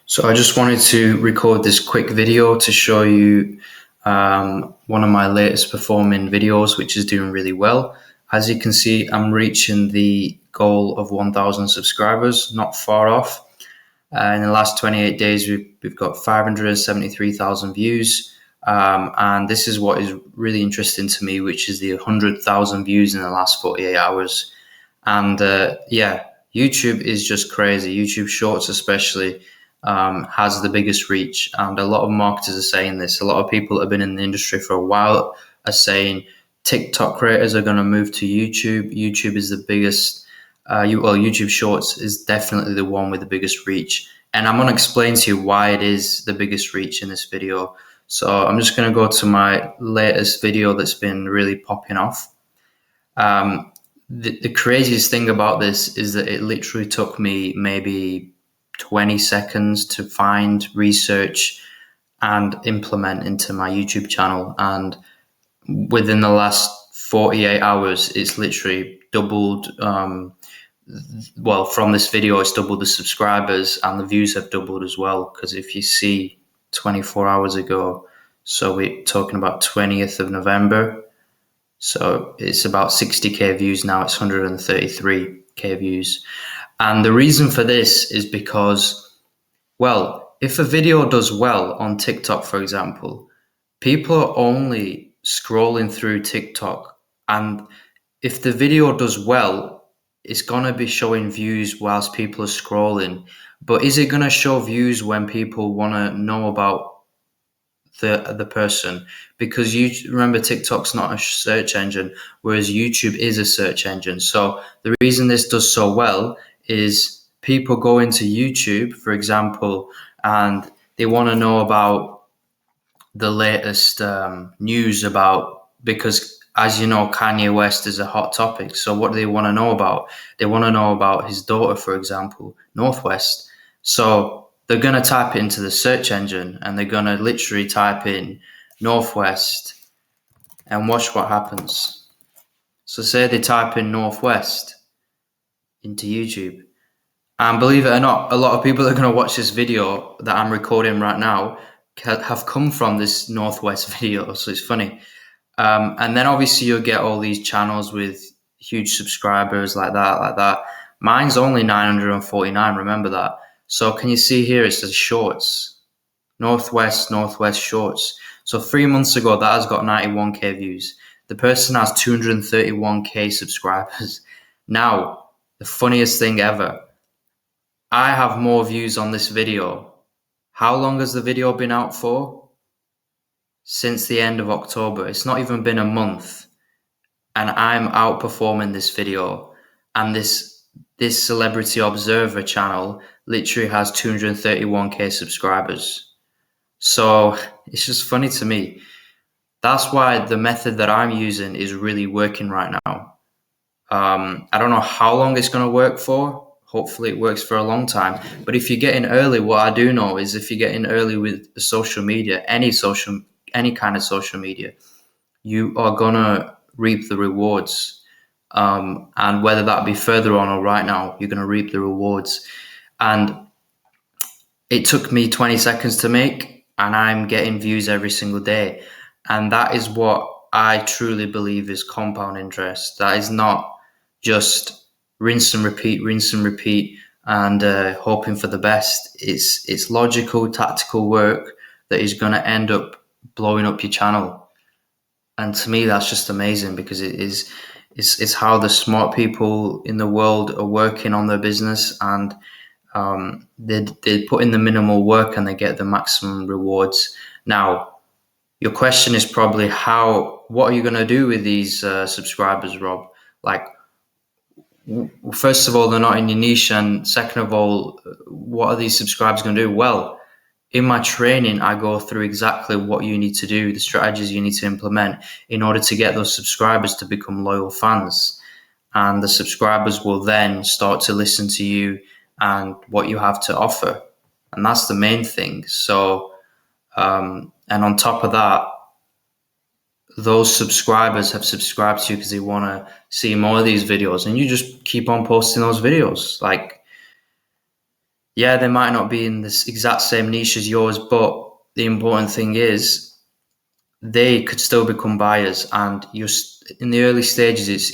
So I just wanted to record this quick video to show you one of my latest performing videos, which is doing really well. As you can see, I'm reaching the goal of 1,000 subscribers, not far off. In the last 28 days, we've got 573,000 views. And this is what is really interesting to me, which is the 100,000 views in the last 48 hours. And yeah, YouTube is just crazy. YouTube Shorts especially has the biggest reach. And a lot of marketers are saying this. A lot of people that have been in the industry for a while are saying TikTok creators are going to move to YouTube. YouTube is the biggest. YouTube Shorts is definitely the one with the biggest reach. And I'm going to explain to you why it is the biggest reach in this video. So I'm just going to go to my latest video that's been really popping off. The craziest thing about this is that it literally took me maybe 20 seconds to find, research, and implement into my YouTube channel. And within the last 48 hours, it's literally doubled. Well, from this video, it's doubled the subscribers and the views have doubled as well. Because if you see 24 hours ago, so we're talking about 20th of November. So it's about 60k views now. It's 133k views. And the reason for this is because, well, if a video does well on TikTok, for example, people are only scrolling through TikTok. And if the video does well, it's going to be showing views whilst people are scrolling. But is it going to show views when people want to know about the person? Because you remember, TikTok's not a search engine, whereas YouTube is a search engine. So the reason this does so well is people go into YouTube, for example, and they want to know about the latest news about, because as you know, Kanye West is a hot topic. So what do they want to know about? They want to know about his daughter, for example, Northwest. So they're going to type it into the search engine and they're going to literally type in Northwest and watch what happens. So say they type in Northwest into YouTube. And believe it or not, a lot of people that are going to watch this video that I'm recording right now have come from this Northwest video. So it's funny. And then obviously you'll get all these channels with huge subscribers like that. Mine's only 949, remember that. So can you see here, it says Shorts, Northwest Shorts. So 3 months ago, that has got 91k views. The person has 231k subscribers. Now, the funniest thing ever, I have more views on this video. How long has the video been out for? Since the end of October. It's not even been a month. And I'm outperforming this video. And this Celebrity Observer channel literally has 231k subscribers. So it's just funny to me. That's why the method that I'm using is really working right now. I don't know how long it's going to work for. Hopefully it works for a long time. But if you get in early, what I do know is if you get in early with social media, any kind of social media, you are going to reap the rewards. And whether that be further on or right now, you're going to reap the rewards. And it took me 20 seconds to make, and I'm getting views every single day. And that is what I truly believe is compound interest. That is not just rinse and repeat, and hoping for the best. It's logical, tactical work that is going to end up blowing up your channel. And to me, that's just amazing, because it's how the smart people in the world are working on their business, and they put in the minimal work and they get the maximum rewards. Now, your question is probably what are you going to do with these subscribers, Rob? Like, first of all, they're not in your niche, and second of all, what are these subscribers going to do? Well, in my training, I go through exactly what you need to do, the strategies you need to implement in order to get those subscribers to become loyal fans. And the subscribers will then start to listen to you and what you have to offer. And that's the main thing. So, and on top of that, those subscribers have subscribed to you because they want to see more of these videos, and you just keep on posting those videos. Like, yeah, they might not be in this exact same niche as yours, but the important thing is they could still become buyers, and you're in the early stages.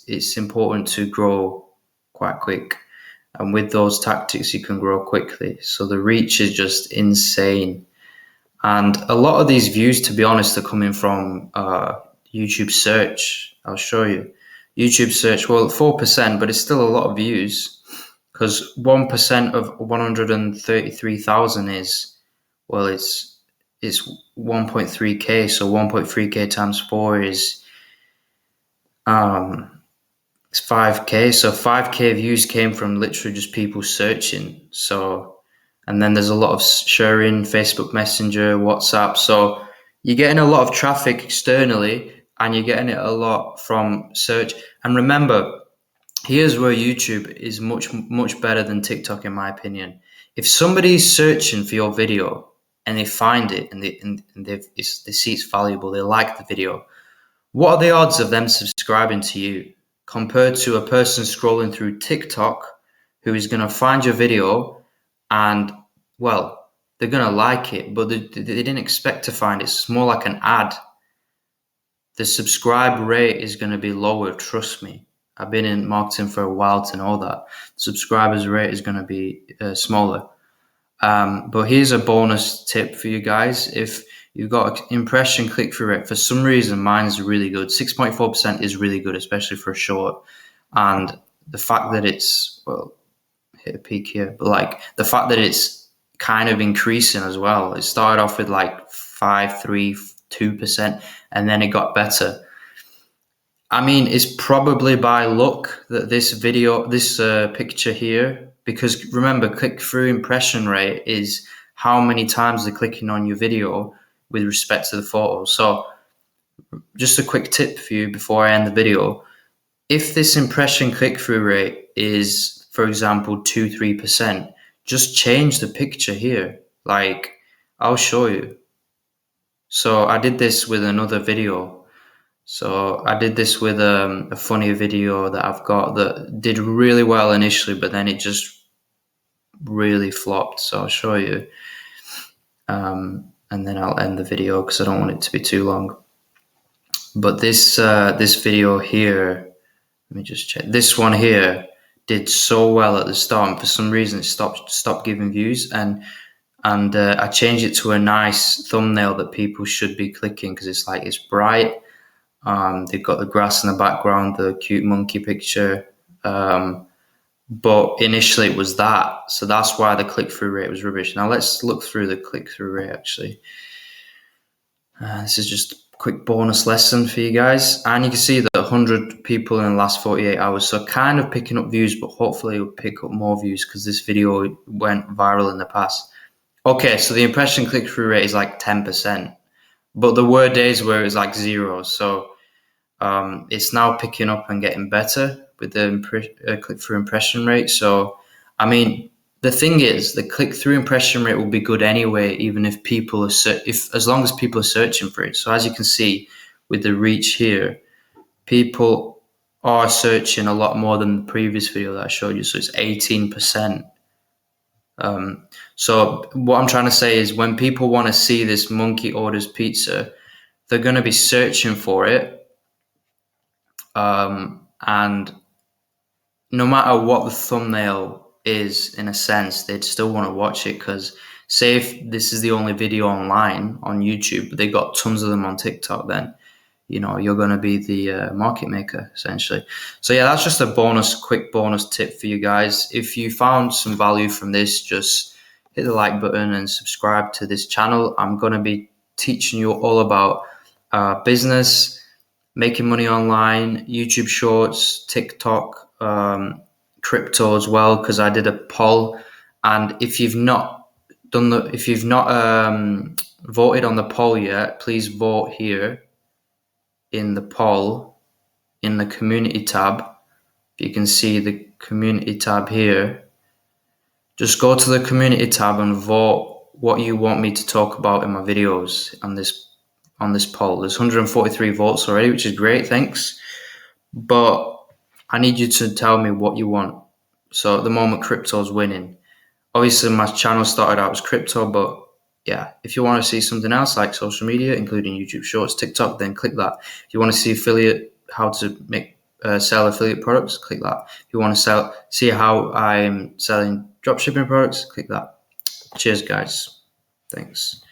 It's important to grow quite quick, and with those tactics, you can grow quickly. So the reach is just insane, and a lot of these views, to be honest, are coming from YouTube search. I'll show you. YouTube search, well, 4%, but it's still a lot of views, because 1% of 133,000 is, well, it's 1.3k. So 1.3k times 4 is it's 5k. So 5k views came from literally just people searching. So, and then there's a lot of sharing, Facebook Messenger, WhatsApp. So you're getting a lot of traffic externally, and you're getting it a lot from search. And remember, here's where YouTube is much better than TikTok, in my opinion. If somebody's searching for your video and they find it, and they see it's valuable, they like the video, what are the odds of them subscribing to you compared to a person scrolling through TikTok who is going to find your video and, well, they're going to like it, but they didn't expect to find it. It's more like an ad. The subscribe rate is going to be lower, trust me. I've been in marketing for a while to know that. Subscribers rate is going to be smaller. But here's a bonus tip for you guys. If you've got impression click-through rate, for some reason mine is really good. 6.4% is really good, especially for a short. And the fact that it's, well, hit a peak here, but like the fact that it's kind of increasing as well. It started off with like 5, 3, 2%, and then it got better. I mean, it's probably by luck that this picture here, because remember, click-through impression rate is how many times they're clicking on your video with respect to the photo. So just a quick tip for you before I end the video. If this impression click-through rate is, for example, 2-3%, just change the picture here. Like, I'll show you. So I did this with another video. So I did this with a funny video that I've got that did really well initially, but then it just really flopped. So I'll show you. And then I'll end the video because I don't want it to be too long. But this video here, let me just check. This one here did so well at the start, and for some reason it stopped giving views. And I changed it to a nice thumbnail that people should be clicking because it's bright. They've got the grass in the background, the cute monkey picture. But initially it was that. So that's why the click-through rate was rubbish. Now let's look through the click-through rate actually. This is just a quick bonus lesson for you guys. And you can see that 100 people in the last 48 hours. So kind of picking up views, but hopefully it'll pick up more views because this video went viral in the past. Okay, so the impression click-through rate is like 10%. But there were days where it was like 0. So it's now picking up and getting better with the click-through impression rate. So, I mean, the thing is, the click-through impression rate will be good anyway, even if people are as long as people are searching for it. So, as you can see with the reach here, people are searching a lot more than the previous video that I showed you. So it's 18%. So what I'm trying to say is, when people want to see this monkey orders pizza, they're going to be searching for it. And no matter what the thumbnail is, in a sense, they'd still want to watch it, because say if this is the only video online on YouTube, but they got tons of them on TikTok, then you're going to be the market maker essentially. So yeah, that's just a quick bonus tip for you guys. If you found some value from this, just hit the like button and subscribe to this channel. I'm going to be teaching you all about business, making money online, YouTube Shorts, TikTok, crypto as well, because I did a poll. And if you've not voted on the poll yet, please vote here in the poll in the community tab. If you can see the community tab here, just go to the community tab and vote what you want me to talk about in my videos on this poll. There's 143 votes already, which is great, thanks. But I need you to tell me what you want. So at the moment, crypto's winning. Obviously, my channel started out as crypto, but yeah, if you want to see something else like social media, including YouTube Shorts, TikTok, then click that. If you want to see how to make sell affiliate products, click that. If you want to see how I'm selling dropshipping products, click that. Cheers, guys. Thanks.